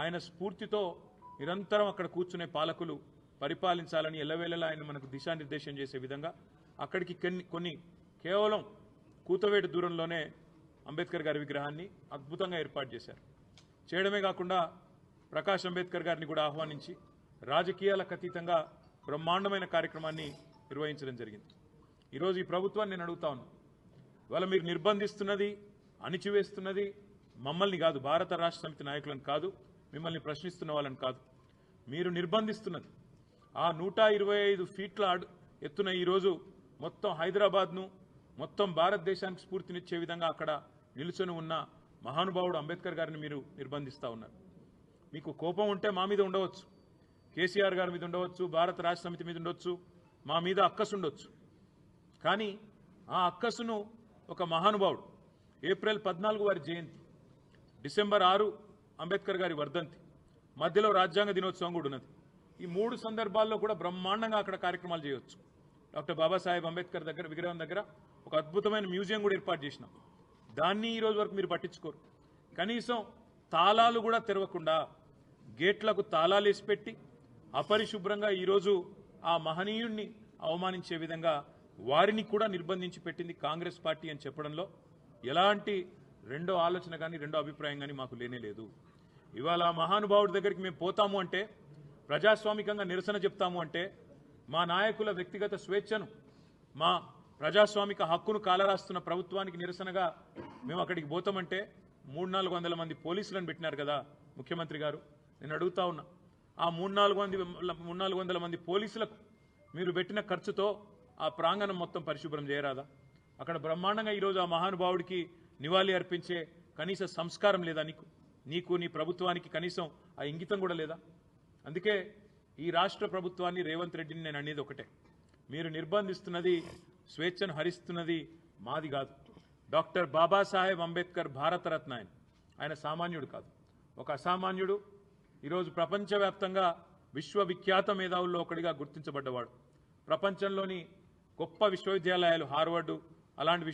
ఆయన స్ఫూర్తితో నిరంతరం అక్కడ కూర్చునే పాలకులు పరిపాలించాలని ఎల్లవేళలా ఆయన మనకు దిశానిర్దేశం చేసే విధంగా అక్కడికి కొన్ని కేవలం కూతవేటు దూరంలోనే అంబేద్కర్ గారి విగ్రహాన్ని అద్భుతంగా ఏర్పాటు చేశారు. చేయడమే కాకుండా ప్రకాష్ అంబేద్కర్ గారిని కూడా ఆహ్వానించి రాజకీయాలకు అతీతంగా బ్రహ్మాండమైన కార్యక్రమాన్ని నిర్వహించడం జరిగింది. ఈరోజు ఈ ప్రభుత్వాన్ని నేను అడుగుతా ఉన్నాను, ఇవాళ మీరు నిర్బంధిస్తున్నది, అణిచివేస్తున్నది మమ్మల్ని కాదు, భారత రాష్ట్ర సమితి నాయకులను కాదు, మిమ్మల్ని ప్రశ్నిస్తున్న వాళ్ళని కాదు, మీరు నిర్బంధిస్తున్నది ఆ 125 ఫీట్ల ఎత్తున ఈరోజు మొత్తం హైదరాబాద్ను మొత్తం భారతదేశానికి స్ఫూర్తినిచ్చే విధంగా అక్కడ నిలుచొని ఉన్న మహానుభావుడు అంబేద్కర్ గారిని మీరు నిర్బంధిస్తూ ఉన్నారు. మీకు కోపం ఉంటే మా మీద ఉండవచ్చు, కేసీఆర్ గారి మీద ఉండవచ్చు, భారత రాష్ట్ర సమితి మీద ఉండొచ్చు, మా మీద అక్కసు ఉండొచ్చు. కానీ ఆ అక్కసును ఒక మహానుభావుడు ఏప్రిల్ 14 వారి జయంతి, డిసెంబర్ 6 అంబేద్కర్ గారి వర్ధంతి, మధ్యలో రాజ్యాంగ దినోత్సవం కూడా ఉన్నది. ఈ 3 సందర్భాల్లో కూడా బ్రహ్మాండంగా అక్కడ కార్యక్రమాలు చేయవచ్చు. డాక్టర్ బాబాసాహెబ్ అంబేద్కర్ దగ్గర విగ్రహం దగ్గర ఒక అద్భుతమైన మ్యూజియం కూడా ఏర్పాటు చేసినాం. దాన్ని ఈ రోజు వరకు మీరు పట్టించుకోరు. కనీసం తాళాలు కూడా తెరవకుండా గేట్లకు తాళాలు వేసి పెట్టి అపరిశుభ్రంగా ఈరోజు ఆ మహనీయుణ్ణి అవమానించే విధంగా వారిని కూడా నిర్బంధించి పెట్టింది కాంగ్రెస్ పార్టీ అని చెప్పడంలో ఎలాంటి రెండో ఆలోచన కానీ రెండో అభిప్రాయం కానీ మాకు లేనేలేదు. ఇవాళ ఆ మహానుభావుడి దగ్గరికి మేము పోతాము అంటే, ప్రజాస్వామికంగా నిరసన చెప్తాము అంటే, మా నాయకుల వ్యక్తిగత స్వేచ్ఛను, మా ప్రజాస్వామిక హక్కును కాలరాస్తున్న ప్రభుత్వానికి నిరసనగా మేము అక్కడికి పోతామంటే 300-400 మంది పోలీసులను పెట్టినారు కదా ముఖ్యమంత్రి గారు. నేను అడుగుతా ఉన్నా, ఆ 300-400 మంది పోలీసులకు మీరు పెట్టిన ఖర్చుతో ఆ ప్రాంగణం మొత్తం పరిశుభ్రం చేయరాదా? అక్కడ బ్రహ్మాండంగా ఈరోజు ఆ మహానుభావుడికి నివాళి అర్పించే కనీస సంస్కారం లేదా? నీకు నీ ప్రభుత్వానికి కనీసం ఆ ఇంగితం కూడా లేదా? అందుకే ఈ రాష్ట్ర ప్రభుత్వాన్ని, రేవంత్ రెడ్డిని నేను అనేది ఒకటే, మీరు నిర్బంధిస్తున్నది, స్వేచ్ఛను హరిస్తున్నది మాది కాదు. డాక్టర్ బాబాసాహెబ్ అంబేద్కర్ భారతరత్న ఆయన సామాన్యుడు కాదు, ఒక అసామాన్యుడు. ఈరోజు ప్రపంచవ్యాప్తంగా విశ్వవిఖ్యాత మేధావుల్లో ఒకటిగా గుర్తించబడ్డవాడు. ప్రపంచంలోని గొప్ప విశ్వవిద్యాలయాలు, హార్వర్డ్ అలాంటి